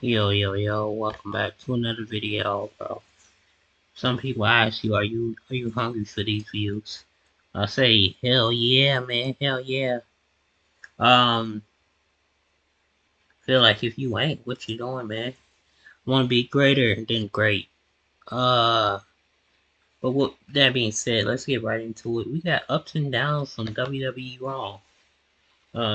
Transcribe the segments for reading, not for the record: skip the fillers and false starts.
Yo, welcome back to another video, bro. Some people ask you, are you hungry for these views? I say, hell yeah, man, hell yeah. Um, feel like if you ain't, what you doing, man? Want to be greater than great. Uh, but with that being said, let's get right into it. We got ups and downs from WWE Raw.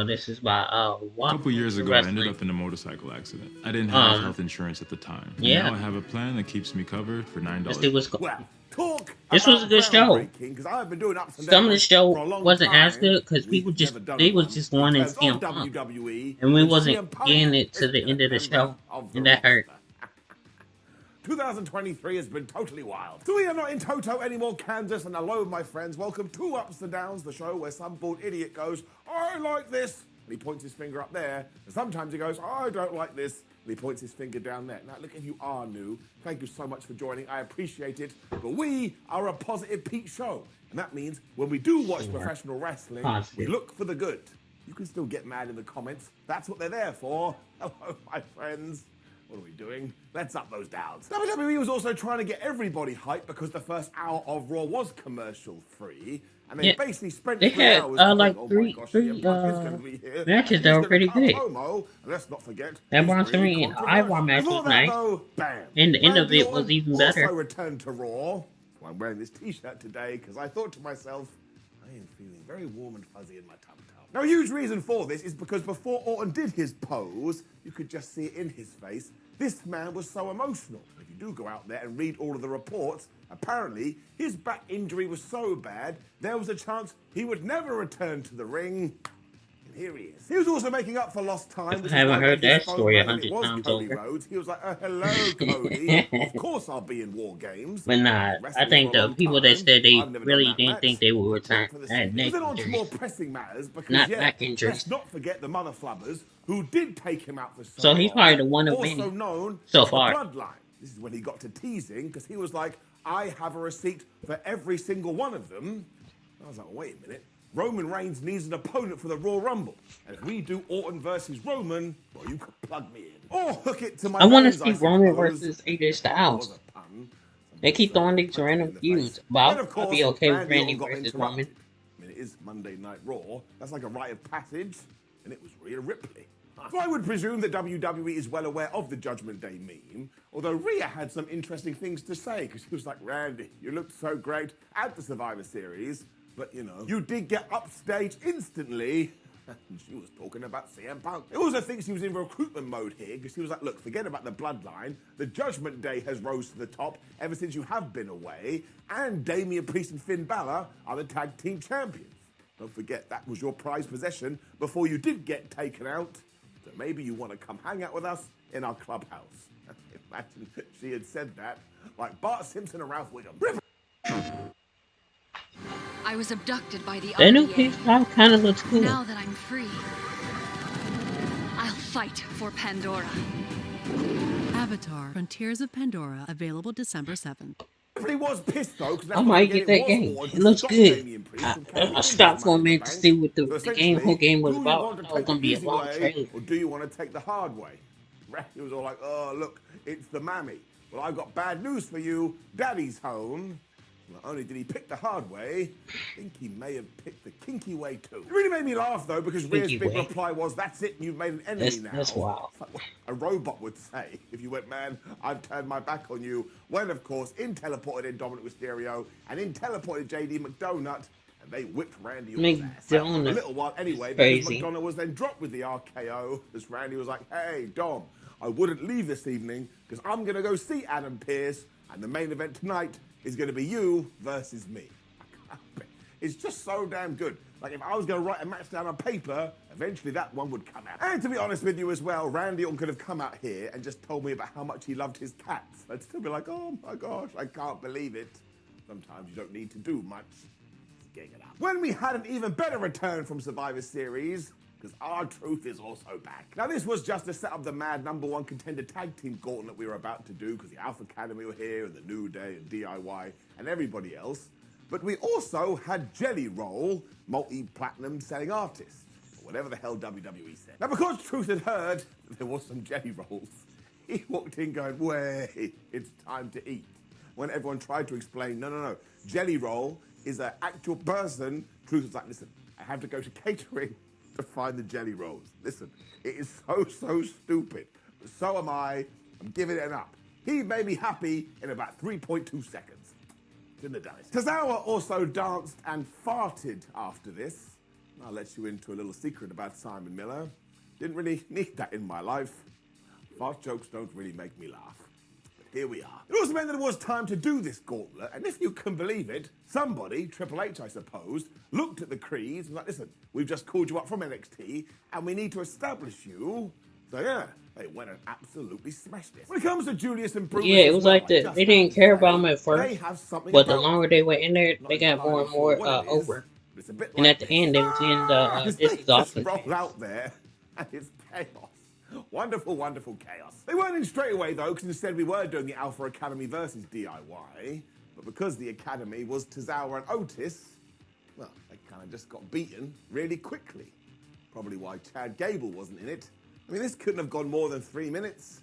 This is by A couple years ago, I ended Wrestling. up in a motorcycle accident. I didn't have Um, health insurance at the time, and now yeah, I have a plan that keeps me covered for let's $9. see what's Well, talk This was a about good show. groundbreaking, because I've been doing ups and Some of the downs for show a long wasn't as time. good because We people have just never done they was one just in wanting terms of CM Punk, WWE and we when wasn't CM Punk getting it has to the been a end of the member show, of the and that hurt. roster. 2023 has been totally wild. So we are not in Toto anymore, Kansas, and hello, my friends. Welcome to Ups and Downs, the show where some bald idiot goes, I like this, and he points his finger up there, and sometimes he goes, I don't like this, and he points his finger down there. Now, look, if you are new, thank you so much for joining. I appreciate it, but we are a Positive Pete show, and that means when we do watch Sure. professional wrestling, we Positive. look for the good. You can still get mad in the comments. That's what they're there for. Hello, my friends. What are we doing? Let's up those downs. WWE was also trying to get everybody hyped because the first hour of Raw was commercial free. And they Yeah, basically spent they 3 hours had going, like oh my three gosh, CM three Punk is going to be here. matches And that he's were going to pretty cut a good. promo. And let's not forget, That he's Braun really Strowman and Ivar controversial. match Before was that, nice, though, bam. and the end of Randy it was Orton even also better. returned to Raw. So I'm wearing this t-shirt today because I thought to myself, I am feeling very warm and fuzzy in my tum-tum. Now, a huge reason for this is because before Orton did his pose, you could just see it in his face. This man was so emotional. If you do go out there and read all of the reports, apparently his back injury was so bad, there was a chance he would never return to the ring. And here he is. He was also making up for lost time, I which is haven't why when heard his that phone story a rang and it hundred was times Cody over. Rhodes, he was like, hello, Cody. Of course I'll be in War Games. But I've nah, been I wrestling for think a the long people that time. said they I've never done really that didn't think match. they would But return look for the had ceiling. neck Then on to more injuries, pressing matters, because not yeah, back let's injuries. not forget the mother flubbers who did take him out for so So he's long, probably the one of also many known so as the far. Bloodline. This is when he got to teasing, because he was like, I have a receipt for every single one of them. I was like, wait a minute. Roman Reigns needs an opponent for the Royal Rumble. And if we do Orton versus Roman, well, you could plug me in. Or hook it to my I want to veins, see I Roman suppose. versus AJ That was Styles. a pun. They Somebody keep throwing certainly these punched me random in the face. feuds, but Then, of I'll be course, okay with Randy Randy Orton got versus Roman. interrupted. I mean, it is Monday Night Raw. That's like a rite of passage. And it was Rhea Ripley. So I would presume that WWE is well aware of the Judgment Day meme, although Rhea had some interesting things to say, because she was like, Randy, you looked so great at the Survivor Series, but, you know, you did get upstage instantly. And she was talking about CM Punk. I also think she was in recruitment mode here, because she was like, look, forget about the bloodline. The Judgment Day has rose to the top ever since you have been away, and Damian Priest and Finn Balor are the tag team champions. Don't forget, that was your prized possession before you did get taken out. So maybe you want to come hang out with us in our clubhouse. Imagine she had said that, like Bart Simpson and Ralph Wiggum. I was abducted by the That new RDA. PS5 kind of looks cool. Now that I'm free, I'll fight for Pandora. Avatar: Frontiers of Pandora, available December 7th. He was pissed though, because I that's not might forget get it that was game. Orton It who looks stopped good. Damian Priest from I cashing in stopped his for money a in the minute to bank. see what So the whole essentially, game was do you about. want to I thought it was take the gonna be a easy long way, trailer. or do you want to take the hard way? He was all like, oh, look, it's the mammy. Well, I've got bad news for you. Daddy's home. Not only did he pick the hard way, I think he may have picked the kinky way too. It really made me laugh though, because Rhea's Kinky big way. reply was, that's it, you've made an enemy now. That's wild. It's like what a robot would say if you went, man, I've turned my back on you. When, of course, in teleported in Dominic Mysterio and in teleported JD McDonagh, and they whipped Randy Orton's ass. For a McDonagh. little while anyway, because Crazy. McDonagh was then dropped with the RKO, as Randy was like, hey, Dom, I wouldn't leave this evening because I'm going to go see Adam Pearce, and the main event tonight is going to be you versus me. It's just so damn good. Like, if I was going to write a match down on paper, eventually that one would come out. And to be honest with you as well, Randy Orton could have come out here and just told me about how much he loved his cats. I'd still be like, oh my gosh, I can't believe it. Sometimes you don't need to do much. Just gang it up. When we had an even better return from Survivor Series, because R-Truth is also back. Now, this was just to set up the mad #1 contender tag team gauntlet we were about to do, because the Alpha Academy were here, and the New Day, and DIY, and everybody else. But we also had Jelly Roll, multi-platinum selling artist, or whatever the hell WWE said. Now, because Truth had heard that there was some Jelly Rolls, He walked in going, wait, it's time to eat. When everyone tried to explain, no, Jelly Roll is an actual person, Truth was like, listen, I have to go to catering to find the jelly rolls. Listen, it is so stupid. But so am I. I'm giving it an up. He made me happy in about 3.2 seconds. Shouldn't have done it. Tozawa also danced and farted after this. I'll let you into a little secret about Simon Miller. Didn't really need that in my life. Fart jokes don't really make me laugh. Here we are. It also meant that it was time to do this gauntlet, and if you can believe it, somebody, Triple H I suppose, looked at the Creeds and was like, listen, we've just called you up from NXT, and we need to establish you. So yeah, they went and absolutely smashed it. When it comes to Julius and Brutus, Yeah, it was like that. They didn't care about him at they first, have something but the about longer they were in there, Not they got more and entirely more sure what it is, over. but it's a bit And like at the this. end, they was in the Because This they Is just Awesome. roll out there, and it's chaos. Wonderful, wonderful chaos. They weren't in straight away, though, because instead we were doing the Alpha Academy versus DIY. But because the Academy was Tozawa and Otis, well, they kind of just got beaten really quickly. Probably why Chad Gable wasn't in it. I mean, this couldn't have gone more than 3 minutes.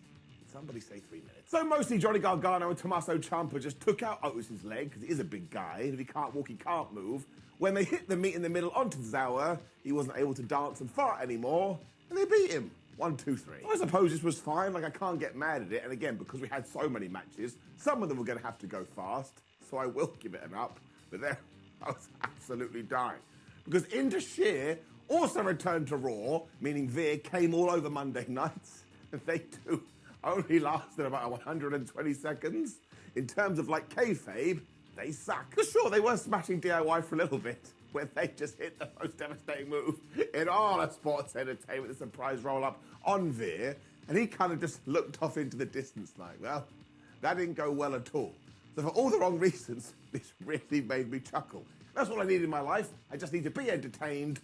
Somebody say 3 minutes. So mostly Johnny Gargano and Tommaso Ciampa just took out Otis's leg, because he is a big guy, and if he can't walk, he can't move. When they hit the meat in the middle onto Tozawa, he wasn't able to dance and fart anymore, and they beat him. 1, 2, 3. I suppose this was fine, like I can't get mad at it, and again, because we had so many matches, some of them were going to have to go fast, so I will give it an up, but then I was absolutely dying. Because Indus Sher also returned to Raw, meaning Veer came all over Monday nights, and they too only lasted about 120 seconds. In terms of like kayfabe, they suck. For sure, they were smashing DIY for a little bit, when they just hit the most devastating move in all of sports entertainment, the surprise roll-up on Veer, and he kind of just looked off into the distance like, well, that didn't go well at all. So for all the wrong reasons, this really made me chuckle. That's what I need in my life. I just need to be entertained.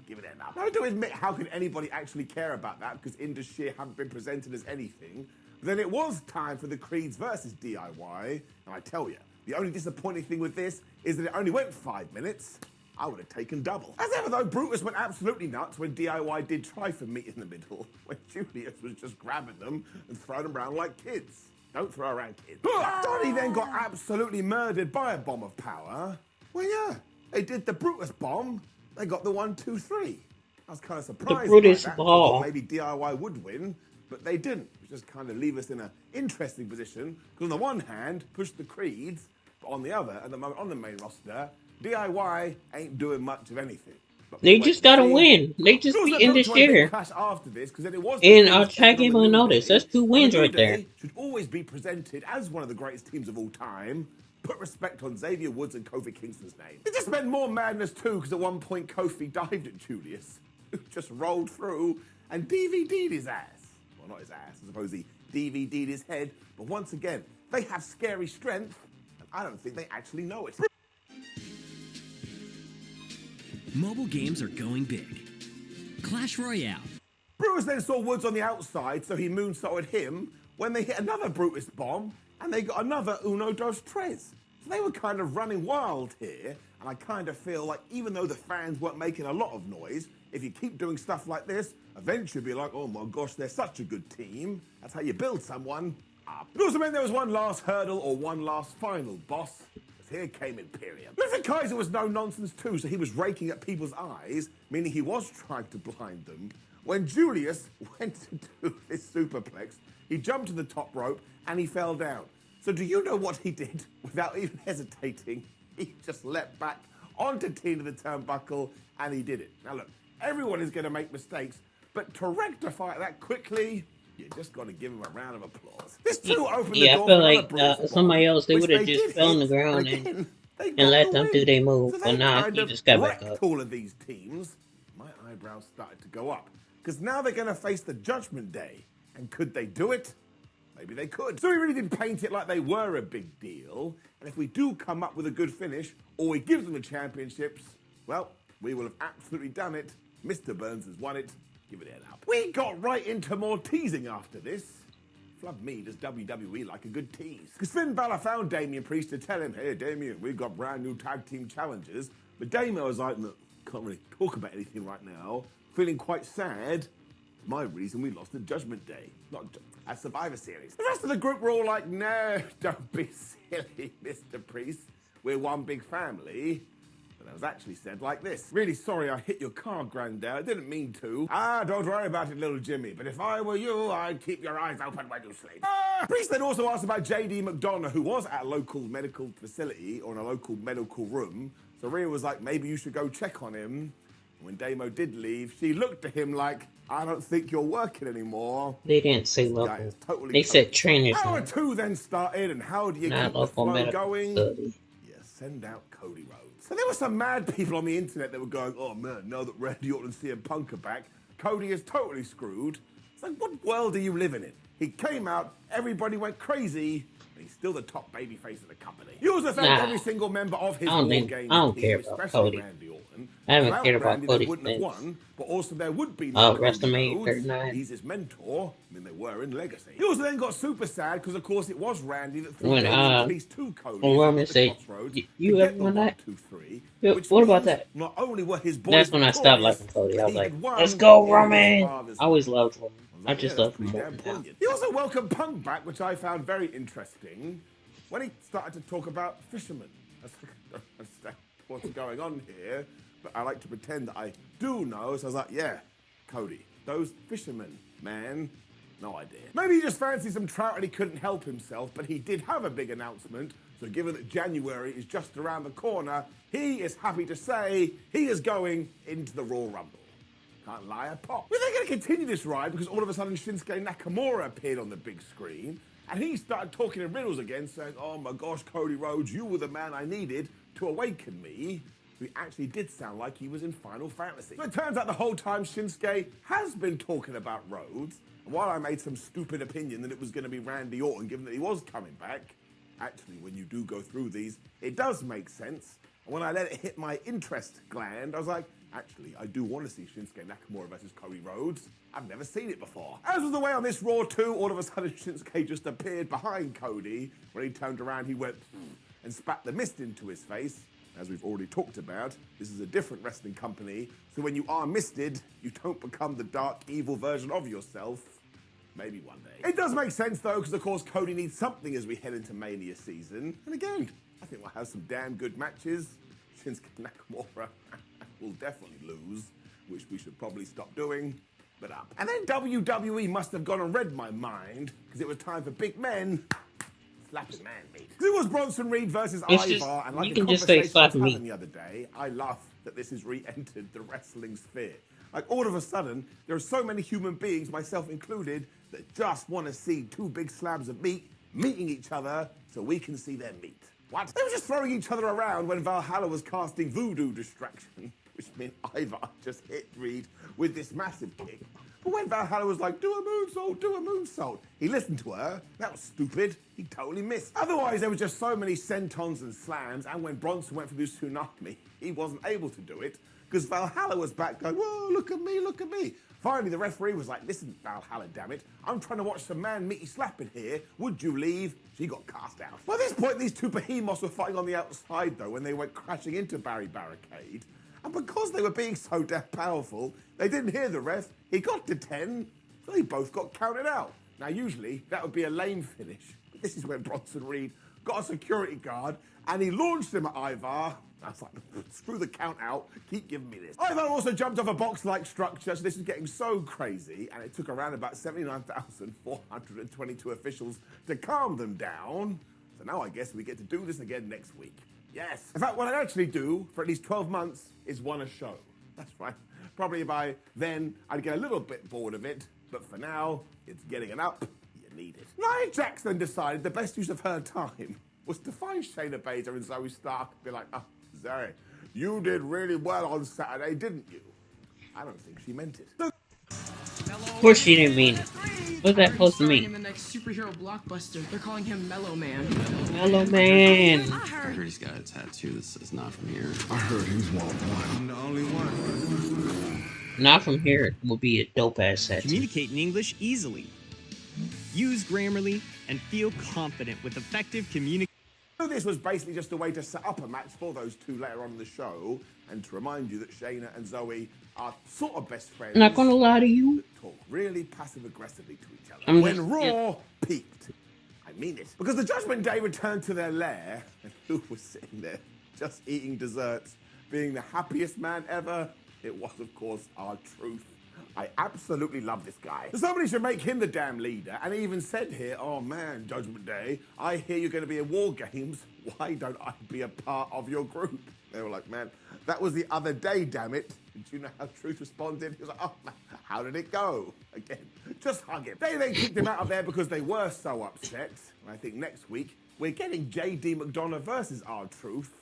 Give it an up. Now, I do admit, how could anybody actually care about that, because Indus Sher haven't been presented as anything. But then it was time for the Creeds versus DIY, and I tell you, the only disappointing thing with this is that it only went 5 minutes. I would have taken double. As ever, though, Brutus went absolutely nuts when DIY did try for meat in the middle, when Julius was just grabbing them and throwing them around like kids. Don't throw around kids. Donnie then got absolutely murdered by a bomb of power. Well, yeah, they did the Brutus bomb. They got the 1, 2, 3. I was kind of surprised The Brutus by that. ball. I thought maybe DIY would win, but they didn't. Which just kind of leave us in an interesting position. Because on the one hand, push the Creeds, but on the other, at the moment on the main roster, DIY ain't doing much of anything. But They just gotta win. They just beat Indus Sher. after this, because then it was And the Chad Gable and Otis. That's 2 wins New right there. Day should always be presented as one of the greatest teams of all time. Put respect on Xavier Woods and Kofi Kingston's name. It just meant more madness too, because at one point Kofi dived at Julius, who just rolled through and DVD'd his ass. Well, not his ass, I suppose he DVD'd his head. But once again, they have scary strength, and I don't think they actually know it. Mobile games are going big. Clash Royale. Brutus then saw Woods on the outside, so he moonsaulted him when they hit another Brutus bomb, and they got another Uno Dos Tres. So they were kind of running wild here, and I kind of feel like even though the fans weren't making a lot of noise, if you keep doing stuff like this, eventually you'll be like, oh my gosh, they're such a good team. That's how you build someone up. It also meant there was one last hurdle or one last final boss. Here came Imperium. Luther Kaiser was no nonsense too, so he was raking at people's eyes, meaning he was trying to blind them. When Julius went to do this superplex, he jumped to the top rope and he fell down. So do you know what he did? Without even hesitating, he just leapt back onto Tina the turnbuckle and he did it. Now look, everyone is going to make mistakes, but to rectify that quickly, you just got to give him a round of applause. This too opened the door I feel for like another Brutus somebody bomb, else, they which would have they just did fell on the hit, ground again, they and got let the them win. do their move. So But they nah, kind he of just got back wrecked up. all of these teams. My eyebrows started to go up. Because now they're going to face the Judgment Day. And could they do it? Maybe they could. So we really did paint it like they were a big deal. And if we do come up with a good finish, or we give them the championships, well, we will have absolutely done it. Mr. Burns has won it. Give it an up. We got right into more teasing after this. Flub me, does WWE like a good tease? Because Finn Balor found Damian Priest to tell him, hey, Damian, we've got brand new tag team challengers. But Damian was like, look, can't really talk about anything right now. Feeling quite sad. my reason we lost at Judgment Day, not at Survivor Series. The rest of the group were all like, no, don't be silly, Mr. Priest. We're one big family. But I was actually said like this. Really sorry I hit your car, Granddad. I didn't mean to. Don't worry about it, little Jimmy. But if I were you, I'd keep your eyes open when you sleep. Priest then also asked about J.D. McDonough, who was at a local medical facility or in a local medical room. So Rhea was like, maybe you should go check on him. When Damo did leave, she looked at him like, I don't think you're working anymore. They didn't say local. They said trainers. Hour 2 then started, and how do you keep the flow going? Yeah, send out Cody Rhodes. So there were some mad people on the internet that were going, oh man, now that Randy Orton and CM Punk are back, Cody is totally screwed. It's like, what world are you living in? He came out, everybody went crazy, and he's still the top babyface of the company. He also thanked every single member of his War Games team, especially Randy Orton. I haven't cared about Randy, Cody wouldn't have won, but also there would be no WrestleMania 39. He's his mentor. I mean, they were in Legacy. He also then got super sad because, of course, it was Randy that threw at least 2 Cody. When Roman said, "You ever won that?" What about that? Not only were his boys That's when I stopped liking Cody. I was like, "Let's go, Roman!" I always loved Roman. I just love him more now. He also welcomed Punk back, which I found very interesting, when he started to talk about fishermen. I don't understand what's going on here, but I like to pretend that I do know. So I was like, yeah, Cody, those fishermen, man, no idea. Maybe he just fancied some trout and he couldn't help himself, but he did have a big announcement. So given that January is just around the corner, he is happy to say he is going into the Royal Rumble. Can't lie, I pop. We're then going to continue this ride because all of a sudden Shinsuke Nakamura appeared on the big screen and he started talking in riddles again, saying, oh my gosh, Cody Rhodes, you were the man I needed to awaken me. He actually did sound like he was in Final Fantasy. So it turns out the whole time Shinsuke has been talking about Rhodes. And while I made some stupid opinion that it was going to be Randy Orton, given that he was coming back, actually, when you do go through these, it does make sense. And when I let it hit my interest gland, I was like, actually, I do want to see Shinsuke Nakamura versus Cody Rhodes. I've never seen it before. As was the way on this Raw 2, all of a sudden Shinsuke just appeared behind Cody. When he turned around, he went and spat the mist into his face. As we've already talked about, this is a different wrestling company. So when you are misted, you don't become the dark, evil version of yourself. Maybe one day. It does make sense, though, because, of course, Cody needs something as we head into Mania season. And again, I think we'll have some damn good matches. Shinsuke Nakamura will definitely lose, which we should probably stop doing, but up. And then WWE must have gone and read my mind, because it was time for big men slapping man meat. It was Bronson Reed versus Ivar, and like the conversation I was having the other day, I laugh that this has re-entered the wrestling sphere. Like, all of a sudden, there are so many human beings, myself included, that just want to see 2 big slabs of meat meeting each other so we can see their meat. What? They were just throwing each other around when Valhalla was casting Voodoo Distraction, which meant Ivar just hit Reed with this massive kick. But when Valhalla was like, do a moonsault, do a moonsault, he listened to her. That was stupid. He totally missed. Otherwise, there were just so many sentons and slams, and when Bronson went for the tsunami, he wasn't able to do it, because Valhalla was back going, whoa, look at me, look at me. Finally, the referee was like, listen, Valhalla, damn it. I'm trying to watch some man meaty slapping here. Would you leave? She got cast out. By this point, these 2 behemoths were fighting on the outside, though, when they went crashing into Barry Barricade. And because they were being so damn powerful, they didn't hear the ref. He got to 10, so they both got counted out. Now, usually, that would be a lame finish. But this is when Bronson Reed got a security guard, and he launched him at Ivar. I was like, screw the count out, keep giving me this. Ivar also jumped off a box-like structure, so this is getting so crazy, and it took around about 79,422 officials to calm them down. So now I guess we get to do this again next week. Yes. In fact, what I'd actually do for at least 12 months is one a show. That's right. Probably by then, I'd get a little bit bored of it, but for now, it's getting it up. You need it. Nia Jax then decided the best use of her time was to find Shayna Baszler and Zoe Stark and be like, oh, Zoe, you did really well on Saturday, didn't you? I don't think she meant it. Of course she didn't mean it. What's that supposed to mean? In the next superhero blockbuster, they're calling him Mellow Man. Mellow Man. I heard he's got a tattoo that says "Not from here." I heard he's one. I'm the only one. Not from here will be a dope ass tattoo. Communicate in English easily. Use Grammarly and feel confident with effective communication. So this was basically just a way to set up a match for those two later on in the show, and to remind you that Shayna and Zoe are sort of best friends. Not gonna lie to you. That talk really passive-aggressively to each other. I'm When just- Raw peaked, I mean it, because the Judgment Day returned to their lair, and who was sitting there just eating desserts, being the happiest man ever? It was, of course, R-Truth. I absolutely love this guy. Somebody should make him the damn leader. And he even said here, oh man, Judgment Day, I hear you're going to be in War Games. Why don't I be a part of your group? They were like, man, that was the other day, damn it. Did you know how Truth responded? He was like, oh, man, how did it go? Again, just hug him. They then kicked him out of there because they were so upset. And I think next week, we're getting J.D. McDonough versus R-Truth.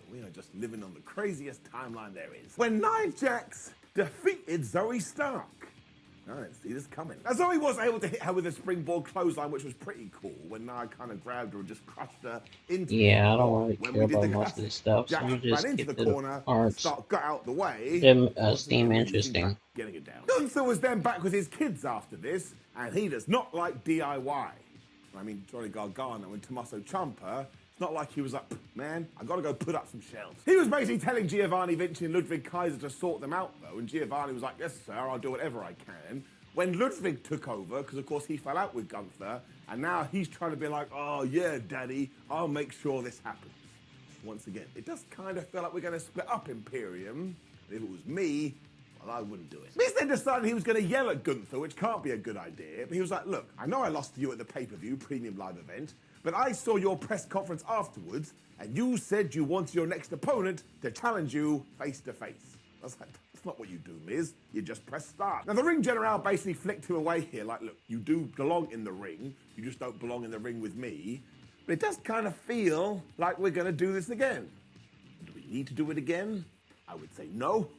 We are just living on the craziest timeline there is. When Nia Jax defeated Zoe Stark. I didn't see this coming. Now, Zoe was able to hit her with a springboard clothesline, which was pretty cool, when Nia kind of grabbed her and just crushed her into Yeah, I don't when really we care did about the most of classic, this stuff, so Jax I'm just ran into get the to corner, the parts Stark got out the way. that seem interesting. Getting it down. Gunther was then back with his kids after this, and he does not like DIY. I mean, Johnny Gargano and Tommaso Ciampa. It's not like he was like, man, I gotta go put up some shelves. He was basically telling Giovanni Vinci and Ludwig Kaiser to sort them out, though, and Giovanni was like, yes, sir, I'll do whatever I can. When Ludwig took over, because of course he fell out with Gunther, and now he's trying to be like, oh yeah, daddy, I'll make sure this happens. Once again, it does kind of feel like we're gonna split up Imperium. If it was me, well, I wouldn't do it. Miz then decided he was going to yell at Gunther, which can't be a good idea. But he was like, look, I know I lost to you at the pay-per-view premium live event, but I saw your press conference afterwards, and you said you wanted your next opponent to challenge you face-to-face. I was like, that's not what you do, Miz. You just press start. Now, the ring general basically flicked him away here, like, look, you do belong in the ring. You just don't belong in the ring with me. But it does kind of feel like we're going to do this again. Do we need to do it again? I would say no.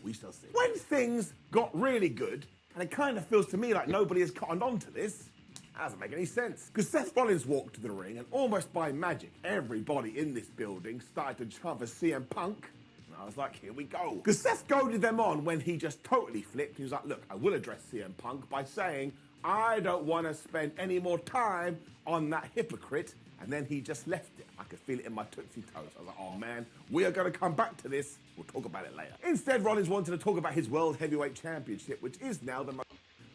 We shall see. When things got really good, and it kind of feels to me like nobody has cottoned on to this, that doesn't make any sense. Because Seth Rollins walked to the ring, and almost by magic, everybody in this building started to chant for CM Punk. And I was like, here we go. Because Seth goaded them on when he just totally flipped. He was like, look, I will address CM Punk by saying, I don't want to spend any more time on that hypocrite. And then he just left it. I could feel it in my Tootsie Toes. I was like, oh man, we are going to come back to this. We'll talk about it later. Instead, Rollins wanted to talk about his World Heavyweight Championship, which is now the most.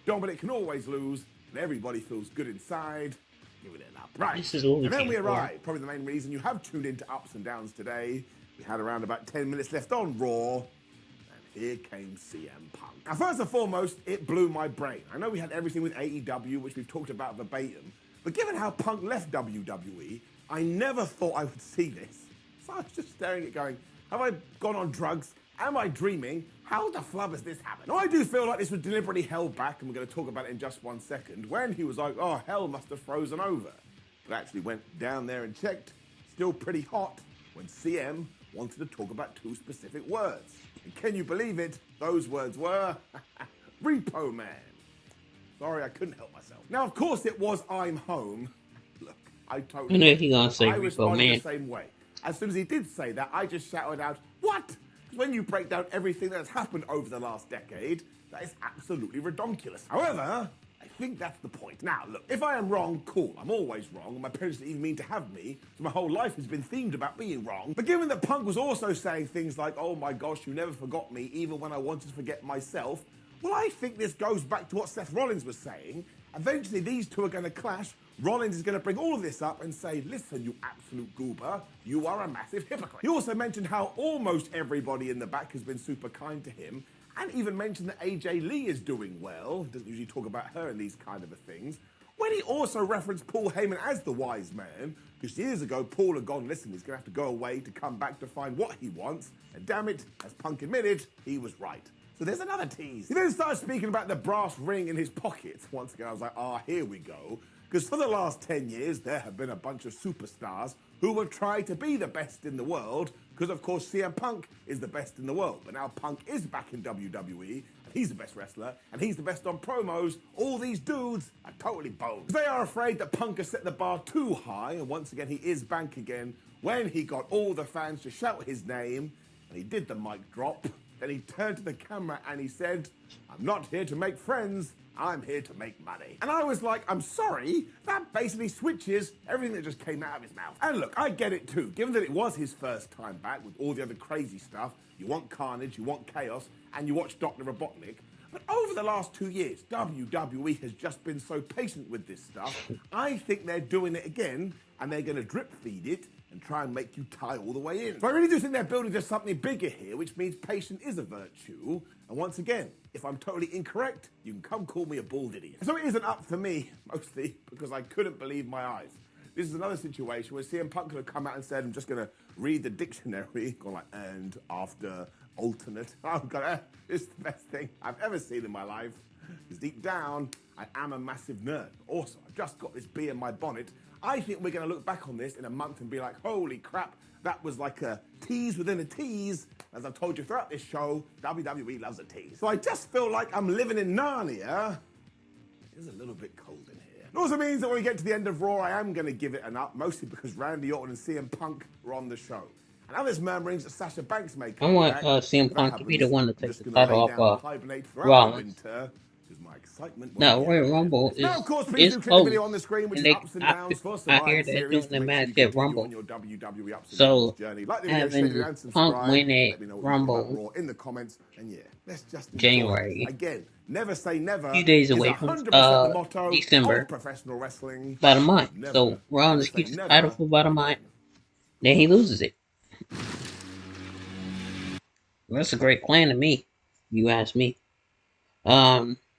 Dominic can always lose, and everybody feels good inside. Give it an up. Right. This is what we and then came we for. arrive. Probably the main reason you have tuned into Ups and Downs today. We had around about 10 minutes left on Raw. And here came CM Punk. Now, first and foremost, it blew my brain. I know we had everything with AEW, which we've talked about verbatim. But given how Punk left WWE, I never thought I would see this. So I was just staring at it going, have I gone on drugs? Am I dreaming? How the flub has this happened? Now, I do feel like this was deliberately held back, and we're going to talk about it in just 1 second, when he was like, oh, hell must have frozen over. But actually went down there and checked, still pretty hot, when CM wanted to talk about 2 specific words. And can you believe it? Those words were Repo Man. Sorry, I couldn't help myself. Now, of course, it was I'm home. Look, I totally... I know he gonna say I Repo responded Man. the same way. As soon as he did say that, I just shouted out, what? Because when you break down everything that's happened over the last decade, that is absolutely redonkulous. However, I think that's the point. Now, look, if I am wrong, cool. I'm always wrong, and my parents didn't even mean to have me, so my whole life has been themed about being wrong. But given that Punk was also saying things like, oh my gosh, you never forgot me, even when I wanted to forget myself, well, I think this goes back to what Seth Rollins was saying. Eventually, these two are going to clash. Rollins is going to bring all of this up and say, listen, you absolute goober, you are a massive hypocrite. He also mentioned how almost everybody in the back has been super kind to him, and even mentioned that AJ Lee is doing well. Doesn't usually talk about her in these kind of things. When he also referenced Paul Heyman as the wise man, because years ago, Paul had gone, listen, he's going to have to go away to come back to find what he wants, and damn it, as Punk admitted, he was right. So there's another tease. He then started speaking about the brass ring in his pocket. Once again, I was like, here we go. Because for the last 10 years, there have been a bunch of superstars who have tried to be the best in the world, because of course CM Punk is the best in the world. But now Punk is back in WWE, and he's the best wrestler, and he's the best on promos. All these dudes are totally boned. They are afraid that Punk has set the bar too high, and once again, he is back again when he got all the fans to shout his name, and he did the mic drop. Then he turned to the camera and he said, "I'm not here to make friends, I'm here to make money." And I was like, I'm sorry, that basically switches everything that just came out of his mouth. And look, I get it too. Given that it was his first time back with all the other crazy stuff, you want carnage, you want chaos, and you watch Dr. Robotnik. But over the last 2 years, WWE has just been so patient with this stuff. I think they're doing it again, and they're going to drip feed it and try and make you tie all the way in. So I really do think they're building to something bigger here, which means patience is a virtue. And once again, if I'm totally incorrect, you can come call me a bald idiot. So it isn't up for me, mostly because I couldn't believe my eyes. This is another situation where CM Punk could have come out and said, I'm just going to read the dictionary, going like, and after alternate. Oh, God, it's the best thing I've ever seen in my life. Because deep down, I am a massive nerd. Also, I've just got this bee in my bonnet. I think we're going to look back on this in a month and be like, holy crap, that was like a tease within a tease. As I've told you throughout this show, WWE loves a tease. So I just feel like I'm living in Narnia. It's a little bit cold in here. It also means that when we get to the end of Raw, I am going to give it an up, mostly because Randy Orton and CM Punk were on the show. And now there's murmurings that Sasha Banks may come I want back. CM Punk to be the one to take the title off Rollins. My excitement no, Royal Rumble is now, of course, close. On the screen, which And they, ups and downs for I hear they're doing the match at Rumble. So having Punk win it Rumble in the comments, and yeah, let's just January. Again, never say never. A few days away from December. Professional wrestling. About a month. So Rollins keeps the title for about a month. Then he loses it. Well, that's a great plan to me, if you ask me.